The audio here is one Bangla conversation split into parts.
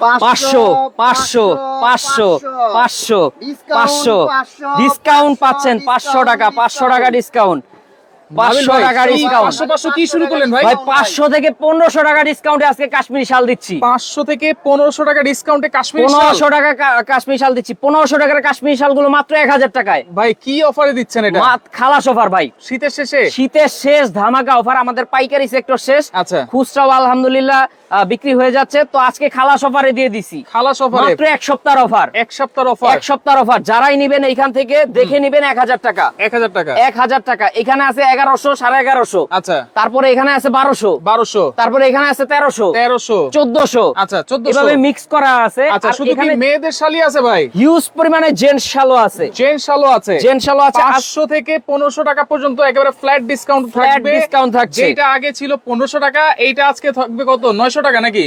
500 500 500 500 500 ডিসকাউন্ট পাচ্ছেন 500 টাকা 500 টাকা ডিসকাউন্ট 500 টাকা ডিসকাউন্ট 500 কি শুরু করলেন ভাই? ভাই 500 থেকে 1500 টাকা ডিসকাউন্টে আজকে কাশ্মীরি শাল দিচ্ছি। 500 থেকে 1500 টাকা ডিসকাউন্টে কাশ্মীরি শাল। 1500 টাকা কাশ্মীরি শাল দিচ্ছি। 1500 টাকার কাশ্মীরি শালগুলো মাত্র 1000 টাকায়। ভাই কি অফারে দিচ্ছেন এটা? খালাস অফার ভাই, শীতের শেষে? শীতের শেষ ধামাকা অফার। আমাদের পাইকারি সেক্টর শেষ, আচ্ছা খুচরাও আলহামদুলিল্লাহ বিক্রি হয়ে যাচ্ছে। তো আজকে খালাস অফারে দিয়ে দিছি। খালাস অফারে মাত্র এক সপ্তাহের অফার। এক সপ্তাহের অফার? এক সপ্তাহের অফার। যারাই নিবেন এইখান থেকে দেখে নিবেন 1000 টাকা। 1000 টাকা? 1000 টাকা। এখানে আছে 1100, 1150। আচ্ছা। তারপরে এখানে আছে 1200, 1200। তারপরে এখানে আছে 1300, 1300, 1400। আচ্ছা 1400 এভাবে মিক্স করা আছে। আচ্ছা, আর শুধু কি এখানে মেয়েদের শালি আছে ভাই? হিউজ পরিমাণে জেন্টস শালও আছে। জেন্টস শালও আছে? জেন্টস শালও আছে। 500 থেকে 1500 টাকা পর্যন্ত একেবারে ফ্ল্যাট ডিসকাউন্ট থাকবে। ডিসকাউন্ট থাকছে। যেটা আগে ছিল 1500 টাকা, এইটা আজকে থাকবে কত? 900 টাকা নাকি?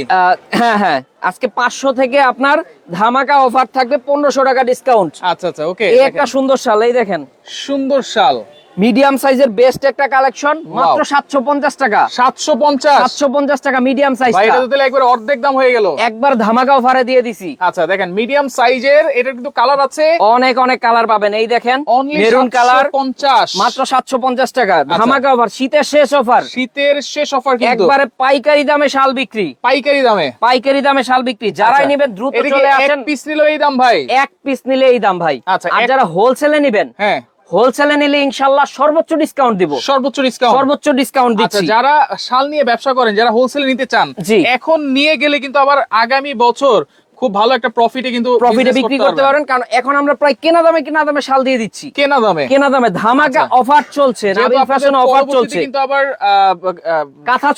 হ্যাঁ হ্যাঁ, আজকে 500 থেকে আপনার ধামাকা অফার থাকবে 1500 টাকা ডিসকাউন্ট। আচ্ছা আচ্ছা, ওকে। এই একটা সুন্দর শাল, এই দেখেন সুন্দর শাল, মিডিয়াম সাইজের বেস্ট একটা কালেকশন, মাত্র 750 টাকা। 750? 750 টাকা মিডিয়াম সাইজ। ভাই এটা তো তাহলে একবার অর্ধেক দাম হয়ে গেল। একবার ধামাকা অফারে দিয়ে দিছি। আচ্ছা দেখেন, মিডিয়াম সাইজের, এটা কিন্তু কালার আছে, অনেক অনেক কালার পাবেন। এই দেখেন অনলি মেরুন কালার, 750, মাত্র 750 টাকা। ধামাকা অফার, শীতের শেষ অফার। শীতের শেষ অফার কিন্তু একবারে পাইকারি দামে শাল বিক্রি। পাইকারি দামে? পাইকারি দামে শাল বিক্রি। যারাই আচ্ছা। নেবেন দ্রুত এটা কি চলে আসেন। এক পিস নিলে এই দাম ভাই? এক পিস নিলে এই দাম ভাই। আচ্ছা, আর যারা হোলসেলে নেবেন, হ্যাঁ হোলসেলে নিলে ইনশাআল্লাহ সর্বোচ্চ ডিসকাউন্ট দিব। সর্বোচ্চ ডিসকাউন্ট? সর্বোচ্চ ডিসকাউন্ট আচ্ছা, দিচ্ছি। যারা শাল নিয়ে ব্যবসা করেন, যারা হোলসেলে নিতে চান, জি। এখন নিয়ে গেলে কিন্তু আবার আগামী বছর খুব ভালো একটা প্রফিটে কিন্তু প্রফিটে বিক্রি করতে পারেন। কারণ এখন আমরা প্রায় কেনা দামে শাল দিয়ে দিচ্ছি। কেনা দামে? কেনা দামে ধামাকা অফার চলছে। নাবিল ফ্যাশন অফার চলছে। কিন্তু আবার কাঁথা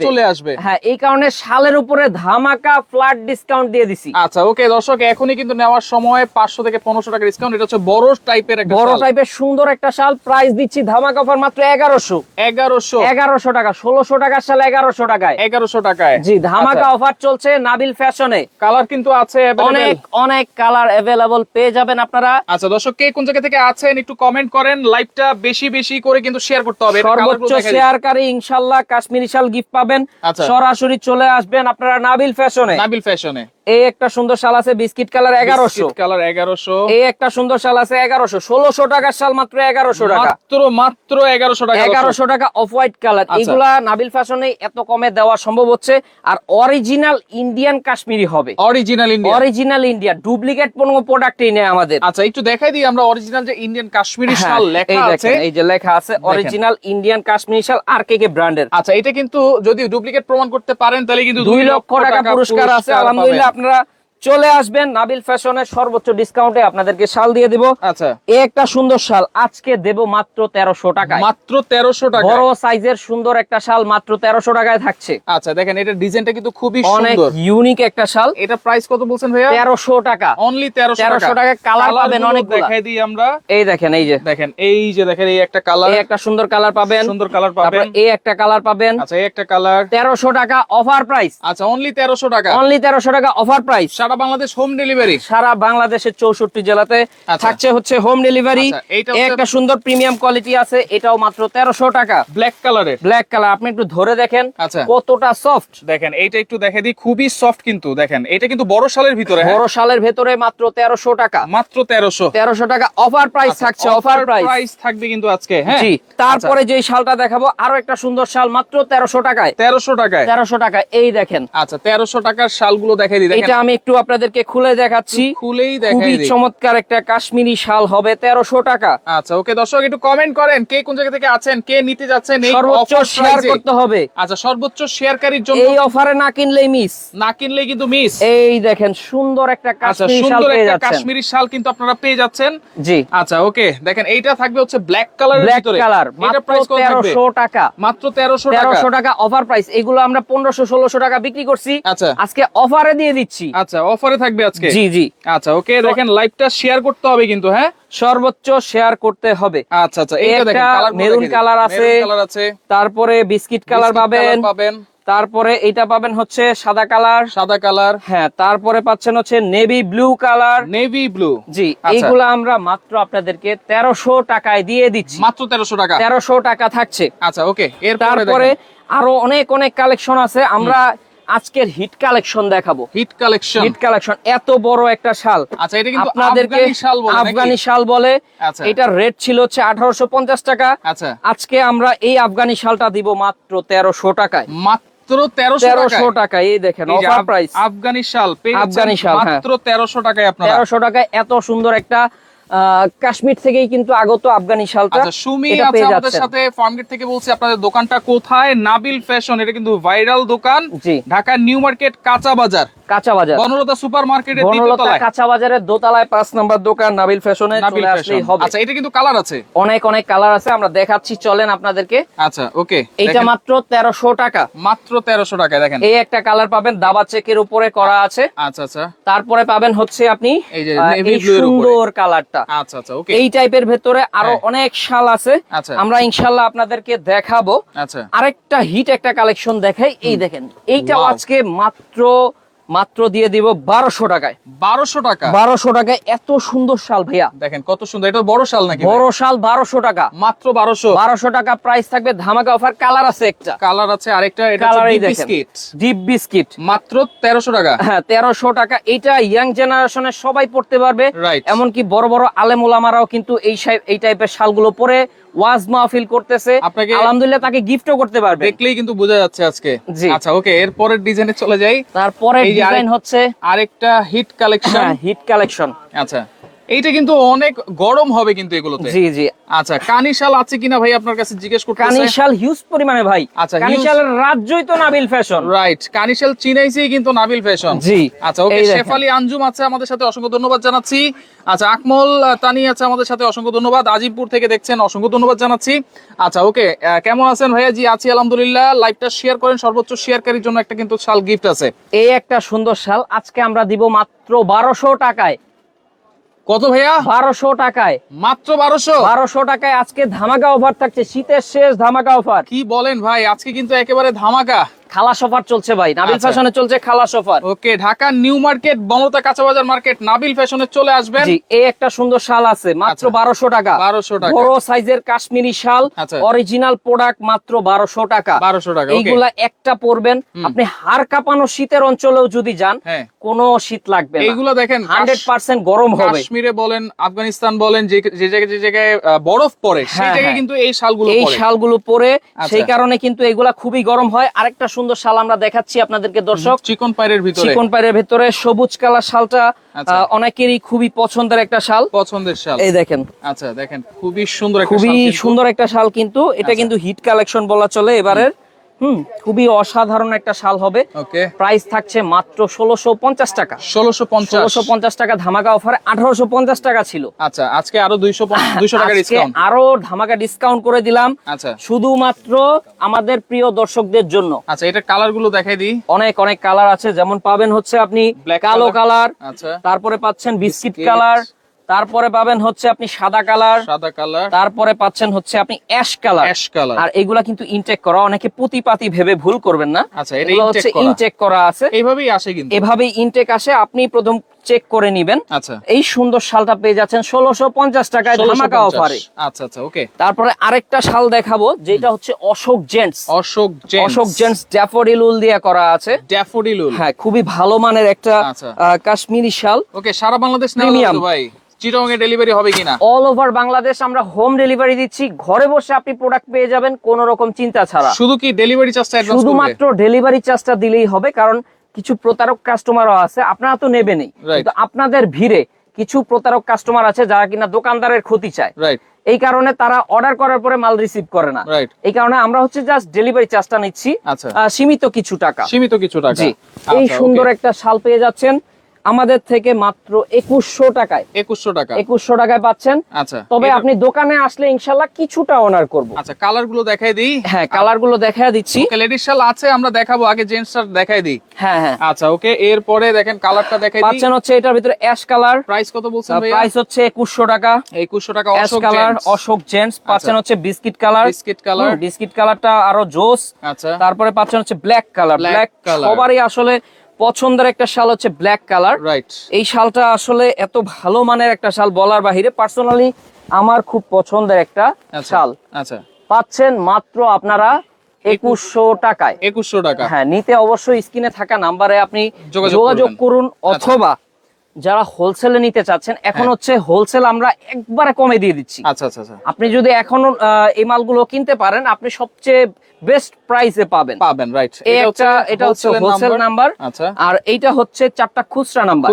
চলে আসবে। হ্যাঁ, এই কারণে শালের উপরে ধামাকা ফ্ল্যাট ডিসকাউন্ট দিয়ে দিছি। আচ্ছা ওকে দর্শক, এখনই কিন্তু নেওয়ার সময় 500 থেকে 1500 টাকা ডিসকাউন্ট। এটা হচ্ছে বড় টাইপের একটা বড় টাইপের সুন্দর একটা শাল। প্রাইস দিচ্ছি ধামাকা অফার মাত্র 1100। 1100 টাকা। 1600 টাকার শাল 1100 টাকায়। 1100 টাকায়? জি, ধামাকা অফার চলছে নাবিল ফ্যাশনে। কালার কিন্তু আছে অনেক অনেক কালার अवेलेबल পেয়ে যাবেন আপনারা। আচ্ছা দর্শক, কে কোন জায়গা থেকে আছেন একটু কমেন্ট করেন। লাইভটা বেশি বেশি করে কিন্তু শেয়ার করতে হবে। সর্বোচ্চ শেয়ারকারী ইনশাআল্লাহ কাশ্মীরি শাল গিফট পাবেন। সরাসরি চলে আসবেন আপনারা নাবিল ফ্যাশনে। নাবিল ফ্যাশনে এই একটা সুন্দর শাল আছে বিস্কিট কালার 1100। কালার 1100। এই একটা সুন্দর শাল আছে 1100। 1600 টাকার শাল মাত্র 1100 টাকা। মাত্র 1100 টাকা। 1100 টাকা অফ হোয়াইট কালার। এগুলা নাবিল ফ্যাশনে এত কমে দেওয়া সম্ভব হচ্ছে। আর অরিজিনাল ইন্ডিয়ান কাশ্মীরি হবে। অরিজিনাল ইন্ডিয়া, ডুপ্লিকেট কোনো প্রোডাক্টই নেই আমাদের। আচ্ছা একটু দেখাই দিই আমরা অরিজিনাল যে ইন্ডিয়ান কাশ্মীরি শাল লেখা আছে। এই যে লেখা আছে অরিজিনাল ইন্ডিয়ান কাশ্মীরি শাল আরকেকে ব্র্যান্ডের। আচ্ছা, এটা কিন্তু যদি ডুপ্লিকেট প্রমাণ করতে পারেন তাহলে কিন্তু 2 লক্ষ টাকা পুরস্কার আছে। আলহামদুলিল্লাহ আপনারা চলে আসবেন নাবিল ফ্যাশনের সর্বোচ্চ ডিসকাউন্টে আপনাদেরকে শাল দিয়ে দিব। আচ্ছা, এই একটা সুন্দর শাল আজকে দেব মাত্র 1300 টাকায়। মাত্র 1300 টাকা। বড় সাইজের সুন্দর একটা শাল মাত্র 1300 টাকায় থাকছে। আচ্ছা দেখেন, এটা ডিজাইনটা কিন্তু খুবই অনেক সুন্দর, ইউনিক একটা শাল। এটা প্রাইস কত বলছেন ভাইয়া? 1300 টাকা। অনলি 1300 টাকা। কালার পাবেন অনেকগুলো। দেখাই দিই আমরা। এই দেখেন, এই যে দেখেন, এই একটা কালার, এই একটা সুন্দর কালার পাবেন। সুন্দর কালার পাবেন। এই একটা কালার পাবেন। আচ্ছা, এই একটা কালার 1300 টাকা অফার প্রাইস। আচ্ছা, অনলি 1300 টাকা। অনলি 1300 টাকা অফার প্রাইস। সারা বাংলাদেশ হোম ডেলিভারি। সারা বাংলাদেশের 64 জেলাতে থাকছে হচ্ছে হোম ডেলিভারি। একটা সুন্দর প্রিমিয়াম কোয়ালিটি আছে, এটাও মাত্র 1300 টাকা। ব্ল্যাক কালারের। ব্ল্যাক কালার, আপনি একটু ধরে দেখেন আচ্ছা কতটা সফট। দেখেন, এইটা একটু দেখে দিই, খুবই সফট কিন্তু। দেখেন, এটা কিন্তু বড় শালের ভিতরে। বড় শালের ভেতরে মাত্র 1300 টাকা। মাত্র 1300 টাকা অফার প্রাইস থাকছে। অফার প্রাইস থাকবে কিন্তু আজকে। হ্যাঁ জি, তারপরে যে শালটা দেখাবো আরো একটা সুন্দর শাল মাত্র 1300 টাকায়। 1300 টাকায়? 1300 টাকা। এই দেখেন। আচ্ছা, 1300 টাকার শালগুলো দেখাই দিই। এটা আমি একটু আপনাদেরকে খুলে দেখাচ্ছি। খুলেই দেখাই খুবই দিই। চমৎকার একটা কাশ্মীরি শাল হবে 1300 টাকা। আচ্ছা ওকে দর্শক, একটু কমেন্ট করেন কে কোন জায়গা থেকে আছেন, কে নিতে যাচ্ছেন। এই সর্বোচ্চ শেয়ার করতে হবে। আচ্ছা, সর্বোচ্চ শেয়ারকারীর জন্য। এই অফারে না কিনলেই মিস। না কিনলে কিন্তু মিস। এই দেখেন সুন্দর একটা কাশ্মীরি শাল পেয়ে যাচ্ছেন। কাশ্মীরি শাল কিন্তু আপনারা পেয়ে যাচ্ছেন। জি। আচ্ছা ওকে, দেখেন এইটা থাকবে হচ্ছে ব্ল্যাক কালারের ভিতরে। ব্ল্যাক কালার মাত্র 1300 টাকা। মাত্র 1300 টাকা অফার প্রাইস। এগুলো আমরা 1500-1600 টাকা বিক্রি করছি। আচ্ছা, আজকে অফারে দিয়ে দিচ্ছি। আচ্ছা, অফারে থাকবে আজকে। জি জি। আচ্ছা ওকে, দেখেন লাইভটা শেয়ার করতে হবে কিন্তু। হ্যাঁ, সর্বোচ্চ শেয়ার করতে হবে। আচ্ছা আচ্ছা, এইটা দেখেন মেরুন কালার আছে, তারপরে বিস্কিট কালার পাবেন, তারপরে এটা পাবেন হচ্ছে সাদা কালার। হ্যাঁ, তারপরে পাচ্ছেন হচ্ছে navy blue colour. Navy blue. জি, এইগুলো আমরা মাত্র আপনাদেরকে 1300 টাকায় দিয়ে দিচ্ছি। মাত্র 1300 টাকা। 1300 টাকা থাকছে। আচ্ছা ওকে, তারপরে আরো অনেক কালেকশন আছে। আমরা আজকের হিট কালেকশন দেখাবো। হিট কালেকশন এত বড় একটা শাল। আচ্ছা, এটা কিন্তু আপনাদেরকে আফগানি শাল বলে নাকি? আফগানি শাল বলে। আচ্ছা, এটার রেট ছিল হচ্ছে 1850 টাকা। আচ্ছা, আজকে আমরা এই আফগানি শালটা দিব মাত্র 1300 টাকায়। মাত্র 1300 টাকা। এই দেখেন এই যে অফার প্রাইস আফগানি শাল পেয়ে আফগানি যাচ্ছেন শাল, মাত্র 1300 টাকায় আপনারা। 1300 টাকায় এত সুন্দর একটা কাশ্মীর থেকেই কিন্তু আগত আফগানি শালটা। আচ্ছা, সুমি এটা আছে পেয়ে আমাদের যাচ্ছেন। সাথে ফার্মগেট থেকে। বলছি আপনাদের দোকানটা কোথায়? নাবিল ফ্যাশন, এটা কিন্তু ভাইরাল দোকান, জি, ঢাকা নিউ মার্কেট কাঁচা বাজার, বনলতা সুপার মার্কেটের বনলতা কাঁচা বাজারের দোতলায় 5 নম্বর দোকান নাবিল ফ্যাশনে চলে আসলেই হবে। আচ্ছা, এটা কিন্তু কালার আছে, অনেক কালার আছে, আমরা দেখাচ্ছি, চলেন আপনাদেরকে। আচ্ছা, ওকে, এটা মাত্র 1300 টাকা। মাত্র 1300 টাকায় দেখেন। এই একটা কালার পাবেন দাবা চেকের উপরে করা আছে। আচ্ছা, আচ্ছা, তারপরে পাবেন হচ্ছে আপনি এই যে এই সুন্দর কালারটা। আচ্ছা, আচ্ছা, ওকে। এই টাইপের ভেতরে আরো অনেক শাল আছে, আচ্ছা, আমরা ইনশাআল্লাহ আপনাদেরকে দেখাবো। আচ্ছা, আরেকটা হিট একটা কালেকশন দেখাই। এই দেখেন, এইটাও আজকে মাত্র দিয়ে দিব 1200 টাকায়। 1200 টাকা? 1200 টাকায় এত সুন্দর শাল ভাইয়া, দেখেন কত সুন্দর। এটা বড় শাল নাকি? বড় শাল 1200 টাকা, মাত্র 1200 টাকা প্রাইস থাকবে। ধামাকা অফার। কালার আছে একটা, কালার আছে আরেকটা, এটা কালারই হচ্ছে দেখেন, বিস্কিট, ডিপ বিস্কিট, মাত্র 1300 টাকা। হ্যাঁ, 1300 টাকা। এটা ইয়াং জেনারেশনের সবাই পড়তে পারবে, রাইট। এমনকি বড় বড় আলেম ওলামারাও কিন্তু এই টাইপের শালগুলো পরে ওয়াজ মাহফিল করতেছে, আপনাকে আলহামদুলিল্লাহ তাকে গিফটও করতে পারবে, দেখলেই কিন্তু বোঝা যাচ্ছে আজকে। জি। আচ্ছা, ওকে, এর পরের ডিজাইনে চলে যাই। তারপরে ডিজাইন হচ্ছে আরেকটা হিট কালেকশন। Hit collection. আচ্ছা, এইটা কিন্তু অনেক গরম হবে কিন্তু এগুলোতে। জি জি। আচ্ছা, কানিশাল আছে কিনা ভাই আপনার কাছে জিজ্ঞেস করতেছে। কানিশাল হিউজ পরিমাণে ভাই। আচ্ছা, কানিশালের রাজ্যই তো নাবিল ফ্যাশন। রাইট, কানিশাল চিনাইছেই কিন্তু নাবিল ফ্যাশন। জি। আচ্ছা, ওকে, শেফালি আঞ্জুম আছে আমাদের সাথে, অসংখ্য ধন্যবাদ জানাচ্ছি। আচ্ছা, আকমল তানি আছে আমাদের সাথে, অসংখ্য ধন্যবাদ। আজিমপুর থেকে দেখছেন, অসংখ্য ধন্যবাদ জানাচ্ছি। আচ্ছা, ওকে, কেমন আছেন ভাইয়া? জি আছি আলহামদুলিল্লাহ। লাইভটা শেয়ার করেন, সর্বোচ্চ শেয়ারকারীর জন্য একটা কিন্তু শাল গিফট আছে। এই একটা সুন্দর শাল আজকে আমরা দিব মাত্র 1200 টাকায়। কত ভাইয়া? 1200 টাকায়, মাত্র 1200 টাকায় আজকে ধামাকা অফার থাকছে, শীতের শেষ ধামাকা অফার। কি বলেন ভাই, আজকে কিন্তু একেবারে ধামাকা খালাস অফার চলছে ভাই, নাবিল আচ্ছা। ফ্যাশনে চলছে খালাস অফার। ওকে, ঢাকা নিউ মার্কেট, বনলতা কাঁচা বাজার মার্কেট, নাবিল ফ্যাশনে চলে আসবেন। জি, এই একটা সুন্দর শাল আছে মাত্র 1200 টাকা। 1200 টাকা, বড় সাইজের কাশ্মীরি শাল, আচ্ছা। অরিজিনাল প্রোডাক্ট, মাত্র 1200 টাকা। 1200 টাকা, ওকে। এইগুলা একটা পরবেন, আপনি হাড় কাঁপানো শীতের অঞ্চলেও যদি যান, হ্যাঁ, কোনো শীত লাগবে না। এইগুলো দেখেন 100% গরম হবে। কাশ্মীরে বলেন, আফগানিস্তান বলেন, যে জায়গায় বরফ পড়ে সেই জায়গায় কিন্তু এই শালগুলো পরে, সেই কারণে কিন্তু এগুলা খুবই গরম হয়। আরেকটা সুন্দর শাল আমরা দেখাচ্ছি আপনাদেরকে দর্শক, চিকন পাইরের ভিতরে সবুজ কালার শালটা অনেকেরই খুবই পছন্দের একটা শাল, পছন্দের শাল। এই দেখেন। আচ্ছা, দেখেন খুবই সুন্দর একটা শাল কিন্তু এটা কিন্তু হিট কালেকশন বলা চলে এবারের। খুবই অসাধারণ একটা শাল হবে। ওকে, প্রাইস থাকছে মাত্র 1650 টাকা। 1650 টাকা ধামাকা অফারে 1850 টাকা ছিল। আচ্ছা, আজকে আরো 200 টাকা ডিসকাউন্ট, আরো ধামাকা ডিসকাউন্ট করে দিলাম। আচ্ছা, শুধুমাত্র আমাদের প্রিয় দর্শকদের জন্য। আচ্ছা, এটা কালার গুলো দেখাই দিই। অনেক কালার আছে, যেমন পাবেন হচ্ছে আপনি কালো কালার, আচ্ছা, তারপরে পাচ্ছেন বিস্কিট কালার, তারপরে পাবেন হচ্ছে আপনি সাদা কালার, তারপরে পাচ্ছেন হচ্ছে আপনি অ্যাশ কালার। আর এগুলা কিন্তু ইনটেক করা, অনেকে পুঁতিপাতি ভেবে ভুল করবেন না। আচ্ছা, এটা হচ্ছে ইনটেক করা আছে, এইভাবেই আসে কিন্তু, এভাবেই ইনটেক আসে। আপনি প্রথম চেক করে নিবেন। আচ্ছা, এই সুন্দর শালটা পেয়ে যাচ্ছেন 1650 টাকায় ধামাকা অফারে। আচ্ছা, আচ্ছা, ওকে। তারপরে আরেকটা শাল দেখাবো, যেটা হচ্ছে অশোক জেন্টস ড্যাফোডিল উল দিয়ে করা আছে। ড্যাফোডিল উল, হ্যাঁ, খুবই ভালো মানের একটা কাশ্মীরি শাল। ওকে, সারা বাংলাদেশ প্রিমিয়াম ভাই, চিটাগং এ ডেলিভারি হবে কিনা? অল ওভার বাংলাদেশ আমরা হোম ডেলিভারি দিচ্ছি, ঘরে বসে আপনি প্রোডাক্ট পেয়ে যাবেন কোনো রকম চিন্তা ছাড়া। শুধু কি ডেলিভারি চার্জটা অ্যাডভান্স করবে? শুধুমাত্র ডেলিভারি চার্জটা দিলেই হবে, কারণ কিছু প্রতারক কাস্টমারও আছে, আপনারা তো নেবেনই, কিন্তু আপনাদের ভিড়ে কিছু প্রতারক কাস্টমার আছে যারা কিনা দোকানদারের ক্ষতি চায়। রাইট, এই কারণে তারা অর্ডার করার পরে মাল রিসিভ করে না। রাইট, এই কারণে আমরা হচ্ছে জাস্ট ডেলিভারি চার্জটা নিচ্ছি, আচ্ছা, সীমিত কিছু টাকা। জি, এই সুন্দর একটা শাল পেয়ে যাচ্ছেন আমাদের থেকে মাত্র 2100 টাকায়। 2100 টাকায় পাচ্ছেন। আচ্ছা, তবে আপনি দোকানে আসলে ইনশাআল্লাহ কিছুটা অনার করব। আচ্ছা, কালার গুলো দেখাই দিই। হ্যাঁ, কালার গুলো দেখাই দিচ্ছি। ওকে, লেডিস শাল আছে, আমরা দেখাবো, আগে জেন্টস শাল দেখাই দিই। হ্যাঁ হ্যাঁ, আচ্ছা, ওকে, এরপরে দেখেন কালারটা দেখাই দিই। পাচ্ছেন হচ্ছে এটার ভিতরে অ্যাশ কালার। প্রাইস কত বলছেন ভাইয়া? প্রাইস হচ্ছে 2100 টাকা। 2100 টাকা। Ash colour Ashok gents. পাচ্ছেন হচ্ছে বিস্কিট কালার। বিস্কিট কালারটা আরো জোস। আচ্ছা, তারপরে পাচ্ছেন হচ্ছে ব্ল্যাক কালার। সবারই আসলে পছন্দের একটা শাল হচ্ছে ব্ল্যাক কালার। রাইট, এই শালটা আসলে এত ভালো মানের একটা শাল বলার বাহিরে, পার্সোনালি আমার খুব পছন্দের একটা শাল। আচ্ছা, পাচ্ছেন মাত্র আপনারা 2100 টাকায়। 2100 টাকা। হ্যাঁ, নিতে অবশ্যই স্ক্রিনে থাকা নাম্বারে আপনি যোগাযোগ করুন, অথবা যারা হোলসেলে নিতে চাচ্ছেন, এখন হচ্ছে হোলসেল আমরা একবারে কমে দিয়ে দিচ্ছি। আচ্ছা আচ্ছা আচ্ছা, আপনি যদি এখনো এই মালগুলো কিনতে পারেন, আপনি সবচেয়ে বেস্ট প্রাইসে পাবেন। রাইট। এটা হচ্ছে হোলসেল নাম্বার। আচ্ছা, আর এইটা হচ্ছে 4টা খুচরা নাম্বার।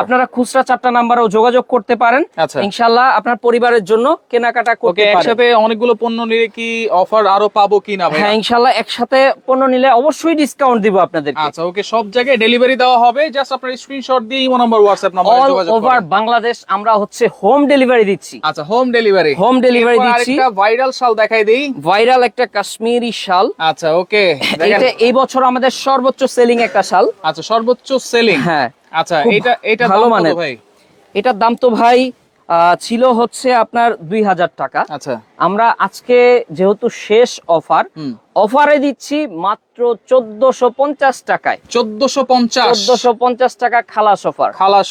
আপনারা খুচরা 4টা নাম্বারেও যোগাযোগ করতে পারেন। ইনশাআল্লাহ আপনার পরিবারের জন্য কেনাকাটা করতে পারেন। একসাথে অনেকগুলো পণ্য নিলে কি অফার আরো পাবো কিনা ভাই? হ্যাঁ, ইনশাআল্লাহ একসাথে পণ্য নিলে অবশ্যই ডিসকাউন্ট দিব আপনাদেরকে। আচ্ছা, ওকে, সব জায়গায় ডেলিভারি দেওয়া হবে, জাস্ট আপনার স্ক্রিনশট দিয়ে ইমো নাম্বার, হোয়াটসঅ্যাপ নাম্বারে যোগাযোগ করুন। অল ওভার বাংলাদেশ আমরা হচ্ছে হোম ডেলিভারি দিচ্ছি। আচ্ছা, হোম ডেলিভারি দিচ্ছি। আরেকটা ভাইরাল শাল দেখাই দেই, ভাইরাল একটা কাশ্মীরি শাল। আচ্ছা, ওকে, এটা এই বছর আমাদের সর্বোচ্চ সেলিং একটা শাল। আচ্ছা, সর্বোচ্চ সেলিং। হ্যাঁ, আচ্ছা, এটা ভালো দাম মানের কত ভাই? এটার দাম তো ভাই ছিল হচ্ছে আপনার 2000 টাকা। আচ্ছা, আমরা আজকে যেহেতু শেষ অফারে দিচ্ছি মাত্র 1450 টাকায়। 1450 টাকা খালাস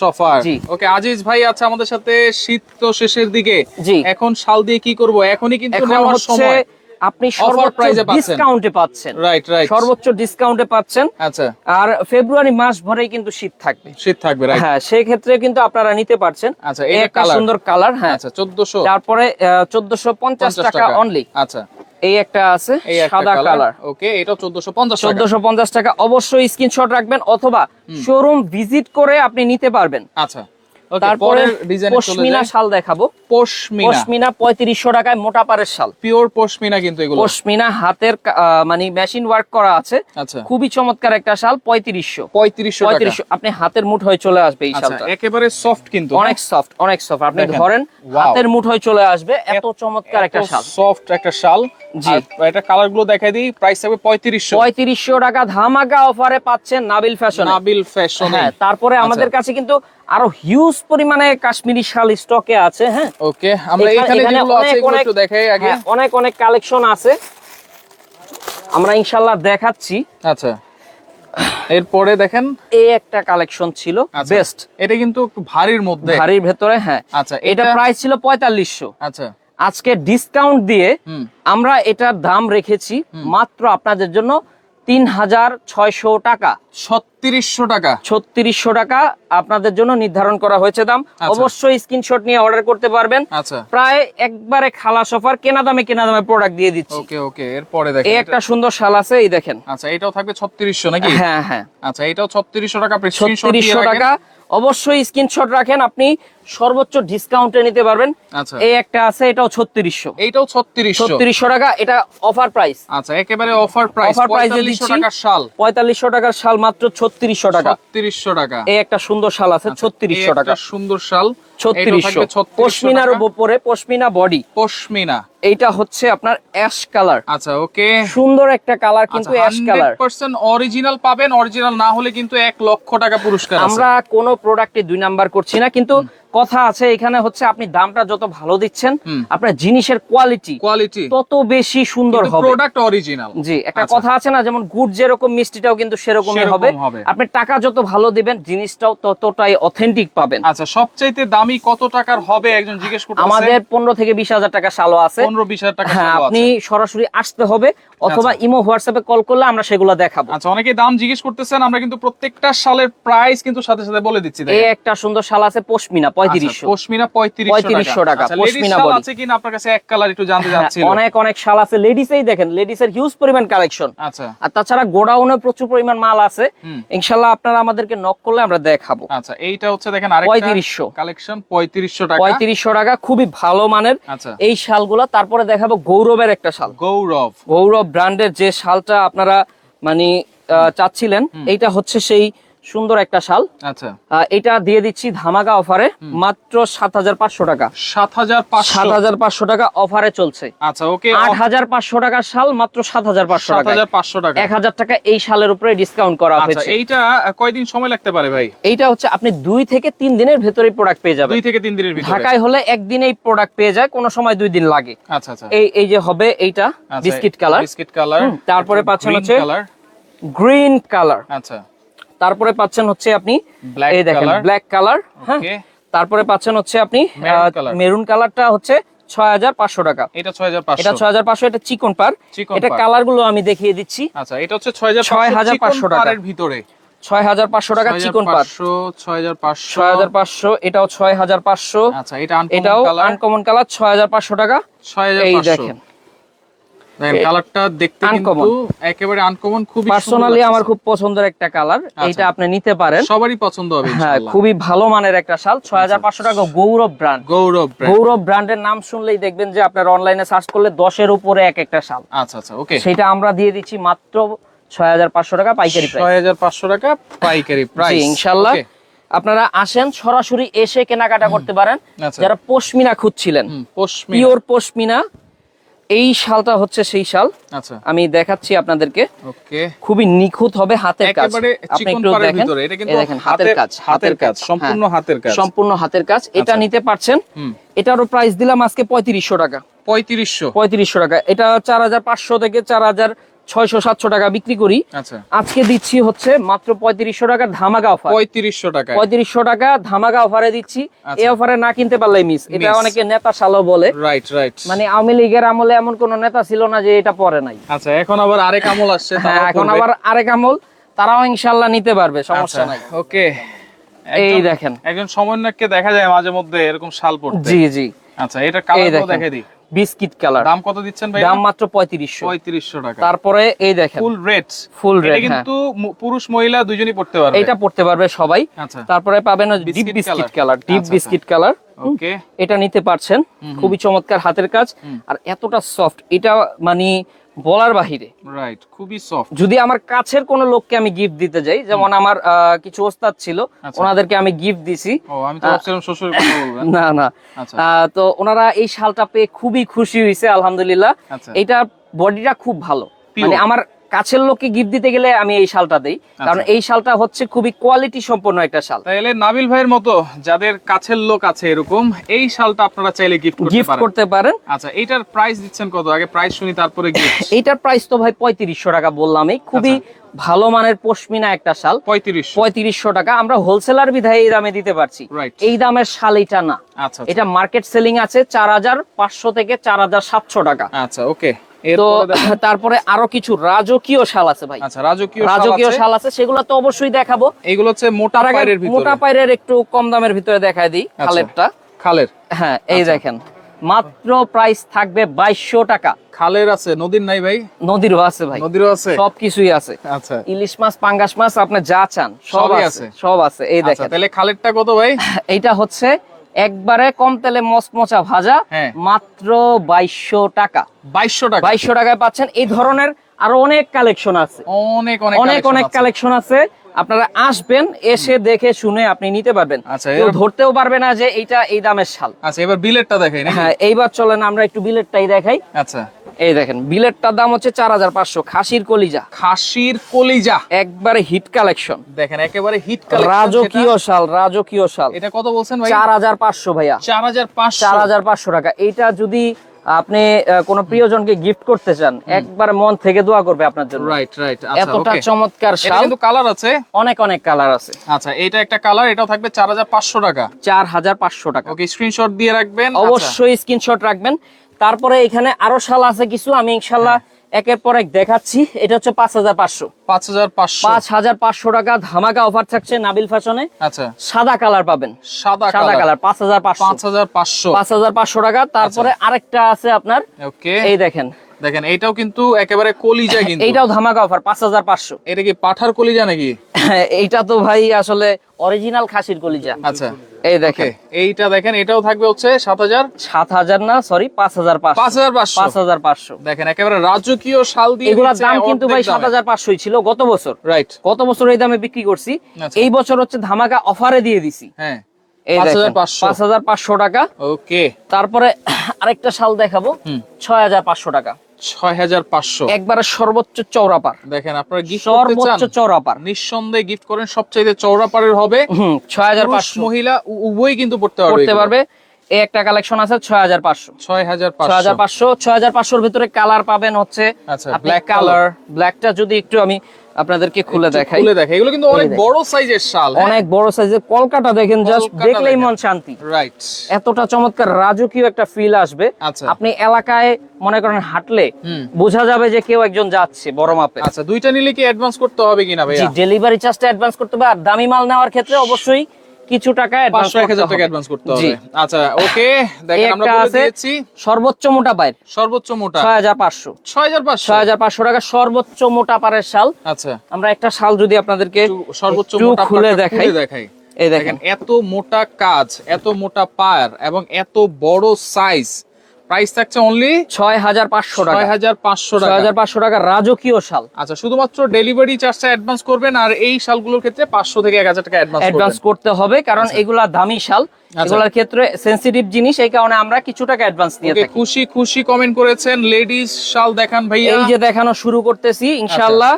অফার। জি, ওকে। আজিজ ভাই আছে আমাদের সাথে। শীত তো শেষের দিকে, জি, এখন শাল দিয়ে কি করব? এখনই কিন্তু নেওয়ার সময়। আপনি সর্বোচ্চ ডিসকাউন্টে পাচ্ছেন। রাইট, সর্বোচ্চ ডিসকাউন্টে পাচ্ছেন। আচ্ছা, আর ফেব্রুয়ারি মাস ভরেই কিন্তু শীত থাকবে। রাইট। হ্যাঁ, সেই ক্ষেত্রে কিন্তু আপনারা নিতে পারছেন। আচ্ছা, এই একটা সুন্দর কালার। হ্যাঁ, আচ্ছা, 1400। তারপরে 1450 টাকা অনলি। আচ্ছা, এই একটা আছে সাদা কালার। ওকে, এটা 1450 টাকা। অবশ্যই স্ক্রিনশট রাখবেন, অথবা শোরুম ভিজিট করে আপনি নিতে পারবেন। আচ্ছা, তারপরে পশমিনা শাল দেখাবো। পশমিনা 3500 টাকায় মোটা পাড়ের শাল। পিওর পশমিনা কিন্তু এগুলো। পশমিনা হাতের মানে মেশিন ওয়ার্ক করা আছে। আচ্ছা, খুবই চমৎকার একটা শাল। 3500 আপনি হাতের মুঠোয় চলে আসবে এই শালটা। একেবারে সফট, কিন্তু অনেক সফট। আপনি ধরেন হাতের মুঠোয় চলে আসবে, এত চমৎকার একটা শাল, সফট একটা শাল। জি, এটা কালার গুলো দেখাই দিই। প্রাইস থাকবে 3500 টাকা। ধামাকা অফারে পাচ্ছেন নাবিল ফ্যাশন। হ্যাঁ, তারপরে আমাদের কাছে কিন্তু আরো হিউজ পরিমাণে কাশ্মীরি শাল স্টকে আছে। হ্যাঁ, ওকে, আমরা এখানে যেগুলো আছে এগুলো একটু দেখাই আগে। অনেক কালেকশন আছে, আমরা ইনশাআল্লাহ দেখাচ্ছি। আচ্ছা, এরপরে দেখেন এই একটা কালেকশন ছিল বেস্ট। এটা কিন্তু একটু ভারীর মধ্যে, ভারীর ভেতরে। হ্যাঁ, আচ্ছা, এটা প্রাইস ছিল 4500। আচ্ছা, আজকে ডিসকাউন্ট দিয়ে আমরা এটার দাম রেখেছি মাত্র আপনাদের জন্য 3600 টাকা। 3600 টাকা আপনাদের জন্য নির্ধারণ করা হয়েছে দাম। অবশ্যই স্ক্রিনশট নিয়ে অর্ডার করতে পারবেন। প্রায় একবারে খালাস অফার, কেনা দামে প্রোডাক্ট দিয়ে দিচ্ছি। ওকে, এরপরে দেখেন এই একটা সুন্দর শাল আছে, এই দেখেন। আচ্ছা, এটাও থাকবে 3600 নাকি? হ্যাঁ। আচ্ছা, এটাও 3600 টাকা। 3600 টাকা। অবশ্যই স্ক্রিনশট রাখেন, আপনি সর্বোচ্চ ডিসকাউন্টে নিতে পারবেন। আচ্ছা, এই একটা আছে, এটাও 3600। এটাও 3600 টাকা। এটা অফার প্রাইস। আচ্ছা, একেবারে অফার প্রাইস। 4500 টাকার শাল। 4500 টাকার শাল মাত্র 3600 টাকা। 3600 টাকা। এই একটা সুন্দর শাল আছে 3600 টাকা। একটা সুন্দর শাল 3600। পশমিনার উপরে পশমিনা বডি। পশমিনা। এইটা হচ্ছে আপনার অ্যাশ কালার। আচ্ছা, ওকে, সুন্দর একটা কালার, কিন্তু অ্যাশ কালার। 100% অরিজিনাল পাবেন। অরিজিনাল না হলে কিন্তু 1 লক্ষ টাকা পুরস্কার আছে। আমরা কোনো প্রোডাক্টে 2 নাম্বার করছি না, কিন্তু কথা আছে এখানে হচ্ছে আপনি দামটা যত ভালো দিচ্ছেন, আপনার জিনিসের কোয়ালিটি তত বেশি সুন্দর হবে। Product original. জি, একটা কথা আছে না, যেমন গুড় যেরকম মিষ্টিটাও কিন্তু সেরকমই হবে। আপনি টাকা যত ভালো দিবেন, জিনিসটাও ততটাই অথেন্টিক পাবেন। আচ্ছা, সবচাইতে দামি কত টাকার হবে একজন জিজ্ঞেস করতেছে? আমাদের 15 থেকে 20000 টাকা শালও আছে। 15-20000 টাকা শাল আছে। আপনি সরাসরি আসতে হবে, অথবা ইমো হোয়াটসঅ্যাপে কল করলে আমরা সেগুলো দেখাবো। আচ্ছা, অনেকে দাম জিজ্ঞেস করতেছেন, আমরা কিন্তু প্রত্যেকটা শালের প্রাইস কিন্তু সাথে সাথে বলে দিচ্ছি। এই একটা সুন্দর শাল আছে পশমিনা 3500। পশমিনা 3500 টাকা। পশমিনা শাল আছে কিনা আপনার কাছে? এক কালার একটু জানতে যাচ্ছিল। অনেক শাল আছে। লেডিসেই দেখেন, লেডিসের হিউজ পরিমাণ কালেকশন। আচ্ছা, আর তাছাড়া গোডাউনে প্রচুর পরিমাণ মাল আছে। ইনশাআল্লাহ আপনারা আমাদেরকে নক করলে আমরা দেখাবো। আচ্ছা, এইটা হচ্ছে দেখেন আরেকটা 3500 কালেকশন। 3500 টাকা। 3500 টাকা, খুবই ভালো মানের এই শালগুলো। তারপরে দেখাবো গৌরবের একটা শাল। গৌরব ব্র্যান্ডের যে শালটা আপনারা মানে চাচ্ছিলেন, এইটা হচ্ছে সেই সুন্দর একটা শাল। আচ্ছা, এটা দিয়ে দিচ্ছি ধামাকা অফারে মাত্র 7500 টাকা। 7500 টাকা অফারে চলছে। আচ্ছা, ওকে, 8500 টাকার শাল মাত্র 7500 টাকা। 1000 টাকা এই শালের উপরে ডিসকাউন্ট করা হয়েছে। আচ্ছা, এইটা কয়দিন সময় লাগতে পারে ভাই? এইটা হচ্ছে আপনি 2 থেকে 3 দিনের ভিতরে প্রোডাক্ট পেয়ে যাবেন। 2 থেকে 3 দিনের ভিতরে। ঢাকায় হলে একদিনেই প্রোডাক্ট পেয়ে যায়, কোন সময় 2 দিন লাগে। আচ্ছা, এই যে হবে এইটা বিস্কিট কালার। তারপরে পাচ্ছেন হচ্ছে গ্রিন কালার। আচ্ছা, তারপরে পাচ্ছেন হচ্ছে আপনি এই দেখেন ব্ল্যাক কালার। হ্যাঁ, তারপরে পাচ্ছেন হচ্ছে আপনি মেরুন কালারটা হচ্ছে 6,500 টাকা। এটা 6,500, এটা 6,500, এটা চিকন পার। এটা কালার গুলো আমি দেখিয়ে দিচ্ছি। আচ্ছা, এটা হচ্ছে 6,500 টাকার ভিতরে, 6,500 টাকা চিকন পার। 6,500, এটাও 6,500। আচ্ছা, এটাও আনকমন কালার, 6,500 টাকা। 6,500। এই দেখেন কালারটা দেখতে কিন্তু একেবারে আনকমন, খুবই পার্সোনালি আমার খুব পছন্দের একটা কালার। এইটা আপনি নিতে পারেন, সবারই পছন্দ হবে হ্যাঁ, ইনশাআল্লাহ। খুবই ভালো মানের একটা শাল। 6,500 টাকা। গৌরব ব্র্যান্ড। গৌরব ব্র্যান্ডের নাম শুনলেই দেখবেন যে আপনার অনলাইনে সার্চ করলে 10-এর উপরে এক একটা শাল। আচ্ছা, ওকে। সেটা আমরা দিয়ে দিচ্ছি মাত্র 6,500 টাকা পাইকারি প্রাইস। 6,500 টাকা পাইকারি প্রাইস, ইনশাআল্লাহ। আপনারা আসেন, সরাসরি এসে কেনাকাটা করতে পারেন। যারা পশমিনা খুঁজছিলেন, পিওর পশমিনা, এই শালটা হচ্ছে সেই শাল। আচ্ছা, আমি দেখাচ্ছি আপনাদেরকে। ওকে, খুবই নিখুঁত হবে, হাতের কাজ। আপনি একটু দেখেন, এটা কিন্তু হাতের কাজ, সম্পূর্ণ হাতের কাজ, সম্পূর্ণ হাতের কাজ। এটা নিতে পারছেন। এটারও প্রাইস দিলাম আজকে 3,500 টাকা। 3500 টাকা। এটা 4,500 থেকে 4,600-700 টাকা বিক্রি করি। আচ্ছা, আজকে দিচ্ছি হচ্ছে মাত্র 3,500 টাকা ধামাকা অফার। 3500 টাকা, 3,500 টাকা ধামাকা অফারে দিচ্ছি। এই অফারে না কিনতে পারলে মিস। এটা অনেকে নেতা শালও বলে। রাইট। মানে আওয়ামী লীগের আমলে এমন কোন নেতা ছিল না যে এটা পরে নাই। আচ্ছা, এখন আবার আরেক আমল আসছে, এখন আবার আরেক আমল, তারাও ইনশাআল্লাহ নিতে পারবে, সমস্যা নাই। ওকে, এই দেখেন, একজন সমন্বয়ককে দেখা যায় মাঝে মধ্যে এরকম শাল পরতে। জি। আচ্ছা, এটা কালারও দেখাই দিই। Biscuit colour. দাম কত দিচ্ছেন ভাই? দাম মাত্র 3500 টাকা। তারপরে এই দেখেন ফুল রেড। এটা কিন্তু পুরুষ মহিলা দুইজনই পড়তে পারবে। এটা পড়তে পারবে সবাই। আচ্ছা, তারপরে পাবেন deep biscuit colour, deep biscuit colour. Okay, এটা নিতে পারছেন, খুবই চমৎকার হাতের কাজ, আর এতটা সফট, এটা মানে বলার বাহিরে। রাইট, খুবই সফট। যদি আমার কাছের কোনো লোককে আমি গিফট দিতে যাই, যেমন আমার কিছু ওস্তাদ ছিল, ওনাদেরকে আমি গিফট দিছি। আমি তো ভাবছিলাম শ্বশুরের কথা বলবেন। না। তো ওনারা এই শালটা পেয়ে খুবই খুশি হয়েছে, আলহামদুলিল্লাহ। এটা বডিটা খুব ভালো, মানে আমার কাছের লোককে গিফট দিতে গেলে আমি এই শালটা দেই, কারণ এই শালটা হচ্ছে খুবই কোয়ালিটি সম্পন্ন একটা শাল। তাহলে নাবিল ভাইয়ের মতো যাদের কাছের লোক আছে এরকম, এই শালটা আপনারা চাইলে গিফট করতে পারেন। আচ্ছা, এটার প্রাইস দিচ্ছেন কত? আগে প্রাইস শুনি, তারপরে গিফট। এইটার প্রাইস তো ভাই 3500 টাকা বললামই। খুবই ভালো মানের পশমিনা একটা শাল। 3500 টাকা। আমরা হোলসেলার বিধায় এই দামে দিতে পারছি। এই দামের শাল এটা না। এটা মার্কেট সেলিং আছে 4,500 থেকে 4,700 টাকা। আচ্ছা, ওকে। তো তারপরে আরো কিছু রাজকীয় শাল আছে ভাই। আচ্ছা, রাজকীয় শাল আছে, সেগুলো তো অবশ্যই দেখাবো। এইগুলো হচ্ছে মোটা পায়ের ভিতরে, মোটা পায়ের একটু কম দামের ভিতরে দেখাই দিই। খালের, হ্যাঁ, এই দেখেন, মাত্র প্রাইস থাকবে 2200 টাকা। খালের আছে, নদীর নাই ভাই? নদীরও আছে ভাই, নদীরও আছে, সবকিছুই আছে। আচ্ছা, ইলিশ মাছ, পাঙ্গাস মাছ, আপনি যা চান সব আছে। এই দেখেন। তাহলে খালেরটা কত ভাই? এইটা হচ্ছে একবারে কম তেলে মচমচা ভাজা, মাত্র 2200 টাকা। 2200 টাকায় পাচ্ছেন। এই ধরনের আরো অনেক কালেকশন আছে, অনেক কালেকশন আছে। আপনারা আসবেন, এসে দেখে শুনে আপনি নিতে পারবেন। কেউ ধরতেও পারবে না যে এইটা এই দামের শাল। আচ্ছা, এবার বিলেটটা দেখাই। হ্যাঁ, এইবার চলেন আমরা একটু বিলেটটাই দেখাই। আচ্ছা, এই দেখেন, বিলেটটার দাম হচ্ছে 4,500। খাসির কলিজা, একবারে হিট কালেকশন। দেখেন, একেবারে হিট কালেকশন, রাজকীয় শাল। এটা কত বলছেন ভাই? 4,500 ভাইয়া। 4,500 টাকা। এইটা যদি আপনি কোন প্রিয়জনকে গিফট করতে চান, একবার মন থেকে দোয়া করবে আপনার জন্য। রাইট। এতটা চমৎকার শাল। কিন্তু কালার আছে, অনেক কালার আছে। আচ্ছা, এটা একটা কালার, এটাও থাকবে 4,500 টাকা। 4,500 টাকা। ওকে, স্ক্রিনশট দিয়ে রাখবেন, অবশ্যই স্ক্রিনশট রাখবেন। তারপরে এখানে আরো শাল আছে কিছু, আমি ইনশাআল্লাহ একের পর এক দেখাচ্ছি। এটা হচ্ছে 5,500 টাকা ধামাকা অফার থাকছে নাবিল ফ্যাশনে। আচ্ছা, সাদা কালার পাবেন, সাদা কালার 5,500 টাকা। তারপরে আরেকটা আছে আপনার, ওকে, এই দেখেন, এইটাও কিন্তু একেবারে কলিজা, কিন্তু এইটাও ধামাকা অফার 5,500। এটা কি পাঠার কলিজা নাকি? এইটা তো ভাই আসলে অরিজিনাল খাসির কলিজা। আচ্ছা, এই দেখেন, এইটা দেখেন, এটাও থাকবে হচ্ছে 7,000 না, সরি, 5,500। দেখেন, একেবারে রাজকীয় শাল দিয়ে। এগুলোর দাম কিন্তু ভাই 7,500 ছিল গত বছর। রাইট, গত বছর এই দামে বিক্রি করছি। এই বছর হচ্ছে ধামাকা অফারে দিয়ে দিছি। হ্যাঁ, 5,500 টাকা। ওকে, তারপরে আরেকটা শাল দেখাবো, 6,500 টাকা। 6,500, একবারে সর্বোচ্চ চওড়া পার। দেখেন, আপনারা গিফট সর্বোচ্চ চওড়া পার, নিঃসন্দেহে গিফট করেন, সবচাইতে চওড়া পারের হবে। 6,500। মহিলা উভয়ই কিন্তু পড়তে পারবে। এই একটা কালেকশন আছে 6500 6500 ভিতরে কালার পাবেন হচ্ছে আচ্ছা আপনি ব্ল্যাক কালো কালার। ব্ল্যাকটা যদি একটু আমি আপনাদেরকে খুলে দেখাই, এগুলো কিন্তু অনেক বড় সাইজের শাল, অনেক বড় সাইজের। কলকাতা দেখেন, জাস্ট কলকাতা দেখলেই দেখেন। মন শান্তি। রাইট। এতটা চমৎকার রাজকীয় একটা ফিল আসবে। আচ্ছা। আপনি এলাকায় মনে করেন হাঁটলে বোঝা যাবে যে কেউ একজন যাচ্ছে বড় মাপে। আচ্ছা, দুইটা নিলে কি অ্যাডভান্স করতে হবে কিনা জি, ভাইয়া? ডেলিভারি চার্জটা অ্যাডভান্স করতে হবে, আর দামি মাল নেওয়ার ক্ষেত্রে অবশ্যই কিছু টাকা অ্যাডভান্স 500-1000 টাকা অ্যাডভান্স করতে হবে। জি। আচ্ছা ওকে, দেখেন আমরা একটা বলে আছে দিয়েছি সর্বোচ্চ মোটা পায়ের, সর্বোচ্চ মোটা 6500 6500 টাকা সর্বোচ্চ মোটা পাড়ের শাল। আচ্ছা, আমরা একটা শাল যদি আপনাদেরকে সর্বোচ্চ একটু মোটা খুলে পাটটা দেখাই, দেখাই। এই দেখেন দেখেন এত মোটা কাজ, এত মোটা পায়ার এবং এত বড় সাইজ। প্রাইস থাকছে অনলি 6500 টাকা। 6500 টাকা। 6500 টাকা রাজকীয় শাল। আচ্ছা, শুধুমাত্র ডেলিভারি চার্জটা অ্যাডভান্স করবেন, আর এই শালগুলোর ক্ষেত্রে 500 থেকে 1000 টাকা অ্যাডভান্স অ্যাডভান্স করতে হবে, কারণ এগুলা দামি শাল, এগুলার ক্ষেত্রে সেনসিটিভ জিনিস, এই কারণে আমরা কিছু টাকা অ্যাডভান্স নিয়ে ওকে, থাকি। খুশি খুশি কমেন্ট করেছেন। লেডিস শাল দেখান ভাইয়া। এই যে দেখানো শুরু করতেছি ইনশাআল্লাহ।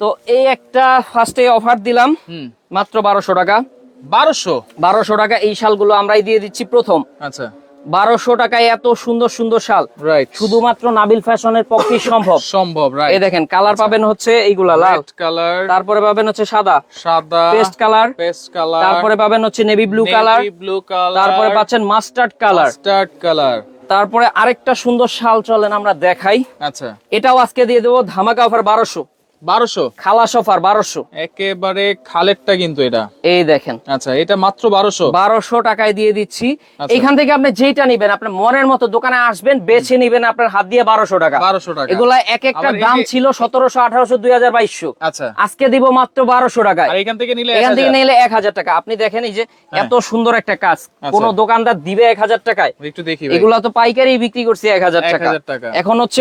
তো এই একটা ফার্স্টে অফার দিলাম মাত্র 1200 টাকা। 1200 টাকা এই শালগুলো আমরাই দিয়ে দিচ্ছি প্রথম। আচ্ছা, 1200 টাকায় এত সুন্দর সুন্দর শাল রাইট। শুধুমাত্র নাবিল ফ্যাশনের পক্ষে সম্ভব। রাইট। এই দেখেন কালার পাবেন হচ্ছে এইগুলা লাল কালার, তারপরে পাবেন হচ্ছে সাদা পেস্ট কালার, তারপরে পাবেন হচ্ছে নেভি ব্লু কালার, তারপরে পাচ্ছেন মাস্টার্ড কালার। তারপরে আরেকটা সুন্দর শাল চলেন আমরা দেখাই। আচ্ছা, এটাও আজকে দিয়ে দেবো ধামাকা অফার 1200 খালাস অফার 1200 একেবারে খালেরটা কিন্তু এটা। এই দেখেন, আচ্ছা, এটা মাত্র 1200 টাকায় দিয়ে দিচ্ছি। আচ্ছা। এখান থেকে আপনি যেটা নিবেন আপনার মনের মতো দোকানে আসবেন, বেছে নিবেন আপনার হাত দিয়ে 1200 টাকা। 1200 টাকা। এগুলা এক একটা আবার এই দাম যে- ছিল 1700, 1800, 2200। আচ্ছা, আজকে দিব মাত্র 1200 টাকায়। আর এখান থেকে নিলে এখান থেকে 1000 নিলে 1000 টাকা। আপনি দেখেন এই যে এত সুন্দর একটা কাজ, আচ্ছা। কোন দোকানদার দিবে 1000 টাকায়? একটু দেখি ভাই। এগুলা তো পাইকারি বিক্রি করছি 1000 টাকা। 1000 টাকা। এখন হচ্ছে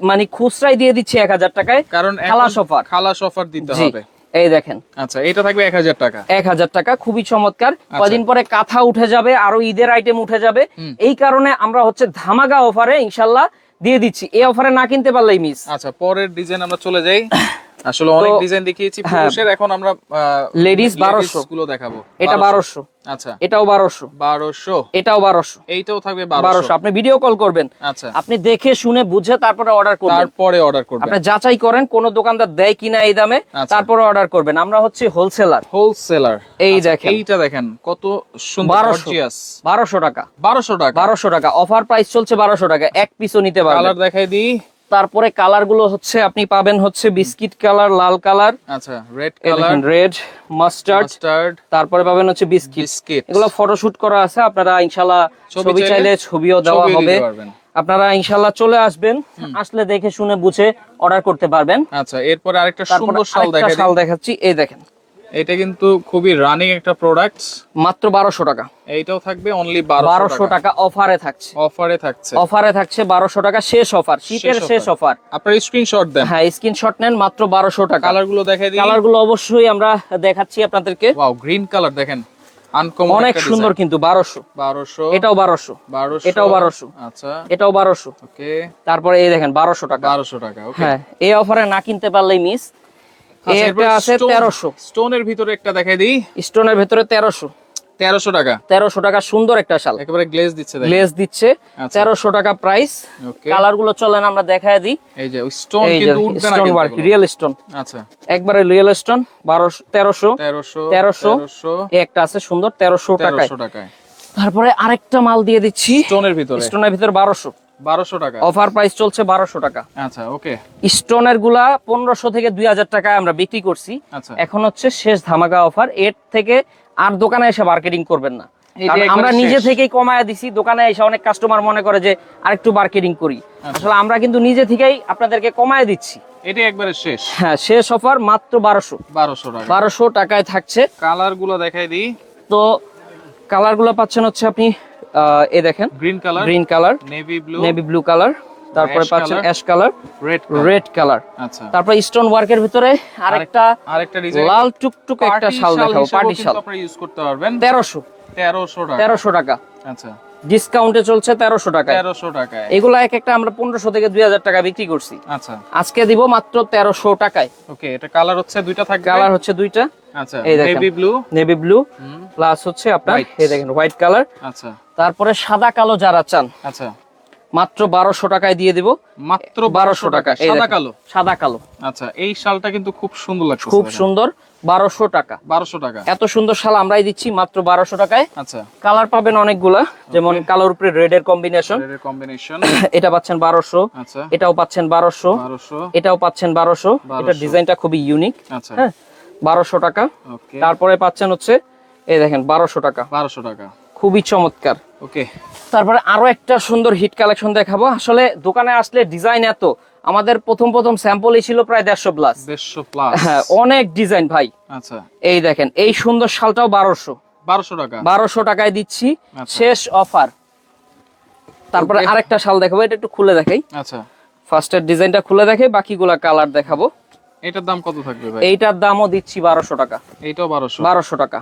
মানে খুচরাই দিয়ে দিচ্ছি 1000 টাকায়, কারণ খালাস অফার। খালাস অফার দিতে জি, হবে। এই দেখেন। আচ্ছা, এটা থাকবে 1000 টাকা। 1000 টাকা, খুবই চমৎকার। কয়দিন পরে কাঁথা উঠে যাবে, আরো ঈদের আইটেম উঠে যাবে, এই কারণে আমরা হচ্ছে ধামাকা অফারে ইনশাল্লাহ দিয়ে দিচ্ছি। এই অফারে না কিনতে পারলেই মিস। আচ্ছা, পরের ডিজাইন আমরা চলে যাই। আসলে অনেক ডিজাইন দেখিয়েছি পুরুষের, এখন আমরা লেডিস 1200 গুলো দেখাবো। এটা 1200, আচ্ছা, এটাও 1200, 1200, এটাও 1200, এইটাও থাকবে 1200। আপনি ভিডিও কল করবেন, আচ্ছা, আপনি দেখে শুনে বুঝে তারপরে অর্ডার করবেন। তারপরে অর্ডার করবেন। আপনি যাচাই করেন কোন দোকানদার দেয় কিনা এই দামে, তারপরে অর্ডার করবেন। আমরা হচ্ছে হোলসেলার। এই দেখেন, এইটা দেখেন কত সুন্দর, গর্জিয়াস। 1200 টাকা। 1200 টাকা অফার প্রাইস চলছে 1200 টাকা, এক পিসও নিতে পারবেন। কালার দেখাই দিই। তারপরে কালার গুলো হচ্ছে আপনি পাবেন হচ্ছে বিস্কিট কালার, লাল কালার, আচ্ছা, রেড কালার, রেড, মাস্টার্ড, তারপরে পাবেন হচ্ছে বিস্কিট। এগুলো ফটোশুট করা আছে, আপনারা ইনশাআল্লাহ ছবি চাইলে ছবিও দেওয়া হবে। আপনারা ইনশাআল্লাহ চলে আসবেন, আসলে দেখে শুনে বুঝে অর্ডার করতে পারবেন। আচ্ছা, এরপরে আরেকটা সুন্দর শাল দেখাই শাল দেখাচ্ছি, এই দেখেন। এটা কিন্তু খুবই রানিং একটা প্রোডাক্ট, মাত্র 1200 টাকা। এইটাও থাকবে অনলি 1200 টাকা অফারে থাকছে। অফারে থাকছে 1200 টাকা, শেষ অফার, শীতের শেষ অফার। আপনারা স্ক্রিনশট দেন। হ্যাঁ, স্ক্রিনশট নেন, মাত্র 1200 টাকা। কালার গুলো দেখাই দিই। কালার গুলো অবশ্যই আমরা দেখাচ্ছি আপনাদেরকে। ওয়াও, গ্রিন কালার দেখেন, আনকমন অনেক সুন্দর কিন্তু। 1200, এটাও 1200, এটাও 1200, আচ্ছা, এটাও 1200। ওকে, তারপরে এই দেখেন 1200 টাকা। 1200 টাকা। ওকে, হ্যাঁ, এই অফারে না কিনতে পারলেই মিস। এটা আছে 1300, স্টোনের ভিতরে একটা দেখাই দিই। স্টোনের ভিতরে 1300, 1300 টাকা। 1300 টাকা, সুন্দর একটা শাল, একেবারে গ্লেজ দিচ্ছে, দেখেন গ্লেজ দিচ্ছে। 1300 টাকা প্রাইস। ওকে, কালার গুলো চলেন আমরা দেখায় দিই। এই যে স্টোন কিন্তু উঠবে না, স্টোন ওয়ার্ক, রিয়েল স্টোন। আচ্ছা, একবারে রিয়েল স্টোন। 1300, 1300, এই একটা আছে সুন্দর 1300 টাকায়। 1300 টাকায়। তারপরে আরেকটা মাল দিয়ে দিচ্ছি স্টোনের ভিতরে, স্টোনের ভিতরে 1200 টাকা। অফার প্রাইস চলছে 1200 টাকা। আচ্ছা, ওকে, স্টোনের গুলা 1500 থেকে 2000 টাকায় আমরা বিক্রি করছি। আচ্ছা, এখন হচ্ছে শেষ ধামাকা অফার, এর থেকে আর দোকানে এসে মার্কেটিং করবেন না। কারণ আমরা নিজে থেকেই কমায় দিছি, দোকানে এসে অনেক কাস্টমার মনে করে যে আরেকটু মার্কেটিং করি, আসলে আমরা কিন্তু নিজে থেকেই আপনাদেরকে কমায় দিচ্ছি। এটা একবারে শেষ। হ্যাঁ, শেষ অফার, মাত্র 1200 টাকা। 1200 টাকায় থাকছে। কালার গুলো দেখাই দিই। তো কালার গুলো পাচ্ছেন হচ্ছে আপনি এই দেখেন, green colour, navy blue colour, তারপরে পাচ্ছেন অ্যাশ কালার, রেড কালার। আচ্ছা, তারপরে স্টোন ওয়ার্কের ভিতরে আরেকটা ডিজাইন, লাল টুকটুক একটা শাল দেখাবো, পার্টি শাল। আপনারা ইউজ করতে পারবেন। 1300 টাকা। 1300 টাকা। আচ্ছা, ডিসকাউন্টে চলছে 1300 টাকা। 1300 টাকায় এগুলা এক একটা আমরা 1500 থেকে 2000 টাকা বিক্রি করছি। আচ্ছা, আজকে দিব মাত্র 1300 টাকায়। ওকে, এটা কালার হচ্ছে দুইটা থাকবে। কালার হচ্ছে দুইটা। আচ্ছা, এই দেখেন নেভি ব্লু প্লাস হচ্ছে আপনার এই দেখেন হোয়াইট কালার। আচ্ছা, তারপরে সাদা কালো যারা চান, আচ্ছা, মাত্র 1200 টাকায় দিয়ে দিব। মাত্র 1200 টাকা সাদা কালো। সাদা কালো। আচ্ছা, এই শালটা কিন্তু খুব সুন্দর লাগছে, খুব সুন্দর। 1200 টাকা। 1200 টাকা। এত সুন্দর শাল আমরাই দিচ্ছি মাত্র 1200 টাকায়। আচ্ছা, কালার পাবেন অনেকগুলা, যেমন কালোর উপরে রেড এর কম্বিনেশন। এটা পাচ্ছেন 1200। আচ্ছা, এটাও পাচ্ছেন 1200। এটাও পাচ্ছেন 1200। এটা ডিজাইনটা খুবই ইউনিক। আচ্ছা, হ্যাঁ, 1200 টাকা। ওকে, তারপরে পাচ্ছেন হচ্ছে এই দেখেন 1200 টাকা। 1200 টাকা, খুবই চমৎকার। ওকে। তারপরে আরো একটা সুন্দর হিট কালেকশন দেখাবো। আসলে দোকানে আসলে ডিজাইন এত, আমাদের প্রথম স্যাম্পলই ছিল প্রায় 150 প্লাস। 150 প্লাস, হ্যাঁ, অনেক ডিজাইন ভাই। আচ্ছা, এই দেখেন এই সুন্দর শালটাও 1200 টাকা। 1200 টাকায় দিচ্ছি, আচ্ছা। শেষ অফার। তারপরে আরেকটা শাল দেখাবো, এটা একটু খুলে দেখাই। আচ্ছা, ফার্স্টের ডিজাইনটা খুলে দেখাই, বাকিগুলা কালার দেখাবো। এটার দাম কত থাকবে ভাই? এইটার দামও দিচ্ছি 1200 টাকা। এইটাও 1200। 1200 টাকা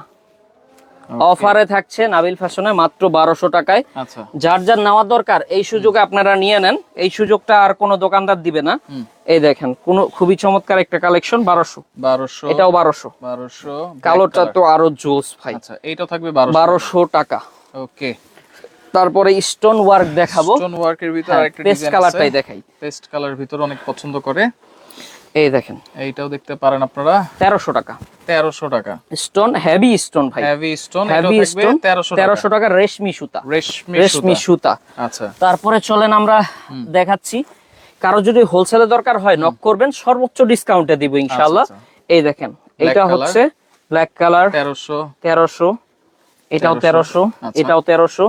অফারে থাকছে নাবিল ফ্যাশনে মাত্র 1200 টাকায়। আচ্ছা, যার যার নেওয়া দরকার এই সুযোগে আপনারা নিয়ে নেন, এই সুযোগটা আর কোনো দোকানদার দিবে না। এই দেখেন কোন খুবই চমৎকার একটা কালেকশন। 1200। এটাও 1200। কালোটা তো আরো জোস ভাই। আচ্ছা, এইটাও থাকবে 1200 টাকা। ওকে। তারপরে স্টোন ওয়ার্ক দেখাবো। স্টোন ওয়ার্কের ভিতর আরেকটা পেস্ট ডিজাইন আছে, কালারটাই দেখাই। পেস্ট কালার ভিতর অনেক পছন্দ করে। এই দেখেন এইটাও দেখতে পারেন আপনারা। 1300 টাকা। 1300 টাকা। স্টোন, হেভি স্টোন ভাই। হেভি স্টোন, হেভি এটাও থাকবে স্টোন। 1300 টাকা। রেশমি সুতা। রেশমি সুতা। আচ্ছা, তারপরে চলেন আমরা দেখাচ্ছি। কারো যদি হোলসেলে দরকার হয় নক করবেন, সর্বোচ্চ ডিসকাউন্টে দিব ইনশাআল্লাহ। এই দেখেন এটা হচ্ছে ব্ল্যাক কালার 1300। এটাও 1300। এটাও 1300।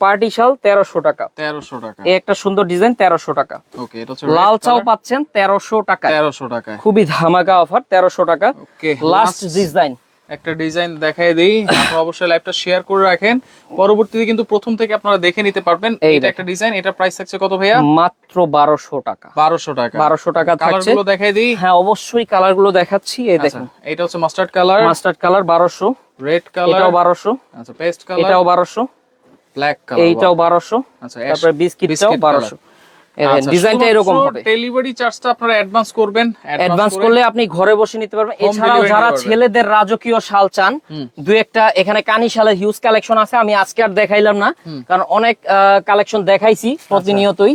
পার্টি শাল 1300 টাকা। 1300 টাকা। এই একটা সুন্দর ডিজাইন 1300 টাকা। ওকে, এটা হচ্ছে লাল চাও পাচ্ছেন 1300 টাকা। 1300 টাকা, খুবই ধামাকা অফার। 1300 টাকা। ওকে। লাস্ট ডিজাইন একটা ডিজাইন দেখাই দেই, আপনারা অবশ্যই লাইভটা শেয়ার করে রাখেন, পরবর্তীতে কিন্তু প্রথম থেকে আপনারা দেখে নিতে পারবেন। এটা একটা ডিজাইন, এটা প্রাইস থাকছে কত ভাইয়া? মাত্র 1200 টাকা। 1200 টাকা। 1200 টাকা থাকছে। কালারগুলো দেখাই দেই। হ্যাঁ, অবশ্যই কালারগুলো দেখাচ্ছি। এই দেখেন এটা হচ্ছে mustard colour. Mustard colour 1200। Red colour, এটাও 1200। আচ্ছা, পেস্ট কালার, এটাও 1200। ব্ল্যাক কালার, এইটাও 1200। আচ্ছা, তারপরে বিস্কিটটাও 1200। আচ্ছা, ডিজাইনটা এরকম হবে। ডেলিভারি চার্জটা আপনারা অ্যাডভান্স করবেন। অ্যাডভান্স করলে আপনি ঘরে বসে নিতে পারবেন। এছাড়াও যারা ছেলেদের রাজকীয় শাল চান, দুই একটা এখানে কানি শালের হিউজ কালেকশন আছে। আমি আজকে আর দেখাইলাম না, কারণ অনেক কালেকশন দেখাইছি প্রতিনিয়তই।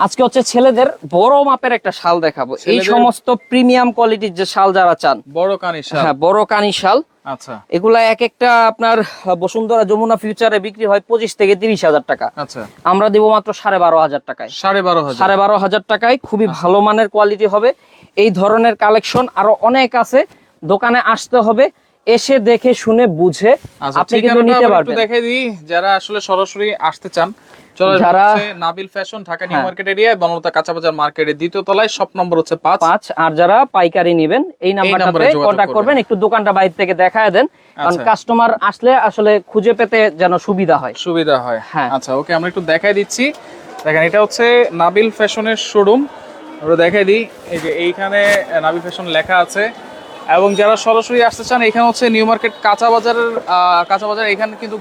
আজকে হচ্ছে ছেলেদের বড় মাপের একটা শাল দেখাবো। এই সমস্ত প্রিমিয়াম কোয়ালিটির যে শাল যারা চান, বড় কানি শাল। হ্যাঁ, বড় কানি শাল। আচ্ছা, এগুলা এক একটা আপনার বসুন্ধরা যমুনা ফিউচারে বিক্রি হয় 25 থেকে 30,000 টাকা। আচ্ছা, আমরা দিব মাত্র 12,500 টাকায়। 12,500 টাকায় খুবই ভালো মানের কোয়ালিটি হবে। এই ধরনের কালেকশন আরো অনেক আছে, দোকানে আসতে হবে, এসে দেখে শুনে বুঝে আপনি কিন্তু নিতে পারবেন। দেখাই দিই, যারা আসলে সরাসরি আসতে চান, যারা Nabil fashion, Dhaka new market area, Banalata কাঁচা বাজার মার্কেটের দ্বিতীয় তলায়, শপ নম্বর হচ্ছে 5। আর যারা পাইকারি নেবেন এই নাম্বারটাতে কন্টাক্ট করবেন। একটু দোকানটা বাইরে থেকে দেখায় দেন, কারণ কাস্টমার আসলে আসলে খুঁজে পেতে যেন সুবিধা হয়। হ্যাঁ, আচ্ছা, ওকে, আমরা একটু দেখাই দিচ্ছি। দেখেন, এটা হচ্ছে নাবিল ফ্যাশনের শোরুম। আমরা দেখাই দিই, এই যে এইখানে নাবিল ফ্যাশন লেখা আছে। এবং যারা সরাসরি আসতে চান, এখানে হচ্ছে নিউ মার্কেট কাঁচা বাজার, এখানে কিন্তু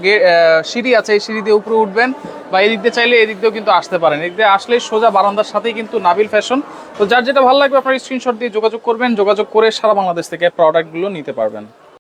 সিঁড়ি আছে, এই সিঁড়ি দিয়ে উপরে উঠবেন, বা এই দিক দিয়ে চাইলে এই দিক দিয়েও কিন্তু আসতে পারেন। এদিক দিয়ে আসলে সোজা বারান্দার সাথেই কিন্তু নাবিল ফ্যাশন। তো যার যেটা ভালো লাগবে আপনার স্ক্রিনশট দিয়ে যোগাযোগ করবেন, যোগাযোগ করে সারা বাংলাদেশ থেকে প্রোডাক্টগুলো নিতে পারবেন।